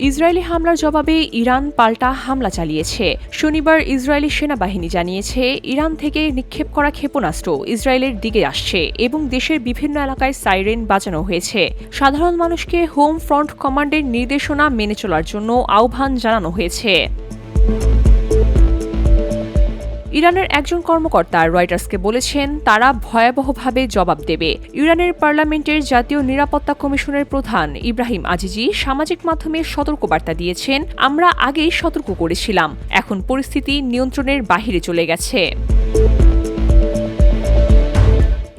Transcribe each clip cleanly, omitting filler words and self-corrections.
Israeli হামলার জবাবে Iran পাল্টা হামলা চালিয়েছে। শনিবার ইসরায়েলি সেনাবাহিনী জানিয়েছে, ইরান থেকে নিক্ষেপ করা ক্ষেপণাস্ত্র ইসরায়েলের দিকে আসছে এবং দেশের বিভিন্ন এলাকায় সাইরেন বাজানো হয়েছে। সাধারণ মানুষকে হোম ফ্রন্ট কমান্ডের নির্দেশনা মেনে চলার জন্য আহ্বান জানানো হয়েছে। ইরানের একজন কর্মকর্তা রয়টার্সকে বলেছেন, তারা ভয়াবহভাবে জবাব দেবে। ইরানের পার্লামেন্টের জাতীয় নিরাপত্তা কমিশনের প্রধান ইব্রাহিম আজিজি সামাজিক মাধ্যমে সতর্কবার্তা দিয়েছেন, আমরা আগেই সতর্ক করেছিলাম, এখন পরিস্থিতি নিয়ন্ত্রণের বাহিরে চলে গেছে।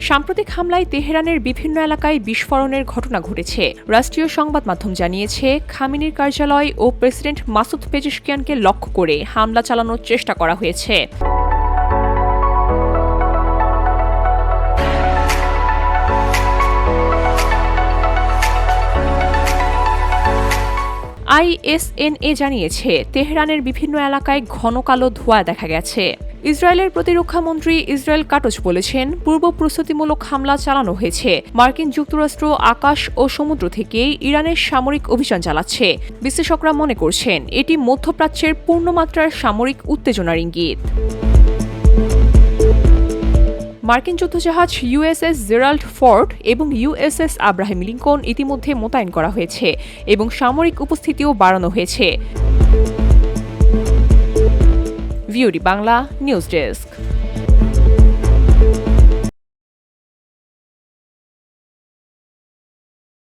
সাম্প্রতিক হামলায় তেহরানের বিভিন্ন এলাকায় বিস্ফোরণের ঘটনা ঘটেছে। রাষ্ট্রীয় সংবাদ মাধ্যম জানিয়েছে, খামেনির কার্যালয় ও প্রেসিডেন্ট মাসুদ পেজেশকিয়ানকে লক্ষ্য করে হামলা চালানোর চেষ্টা করা হয়েছে। ISNA জানিয়েছে, তেহরানের বিভিন্ন এলাকায় ঘন কালো ধোঁয়া দেখা গেছে। ইসরায়েলের প্রতিরক্ষা মন্ত্রী ইসরায়েল কাটোচ বলেছেন, পূর্ব প্রস্তুতিমূলক হামলা চালানো হয়েছে। মার্কিন যুক্তরাষ্ট্র আকাশ ও সমুদ্র থেকে ইরানের সামরিক অভিযান চালাচ্ছে। বিশ্লেষকরা মনে করছেন, এটি মধ্যপ্রাচ্যের পূর্ণমাত্রার সামরিক উত্তেজনার ইঙ্গিত। মার্কিন যুদ্ধজাহাজ USS জেরাল্ড ফোর্ড এবং USS আব্রাহাম লিঙ্কন ইতিমধ্যে মোতায়েন করা হয়েছে এবং সামরিক উপস্থিতিও বাড়ানো হয়েছে। VOD Bangla news desk.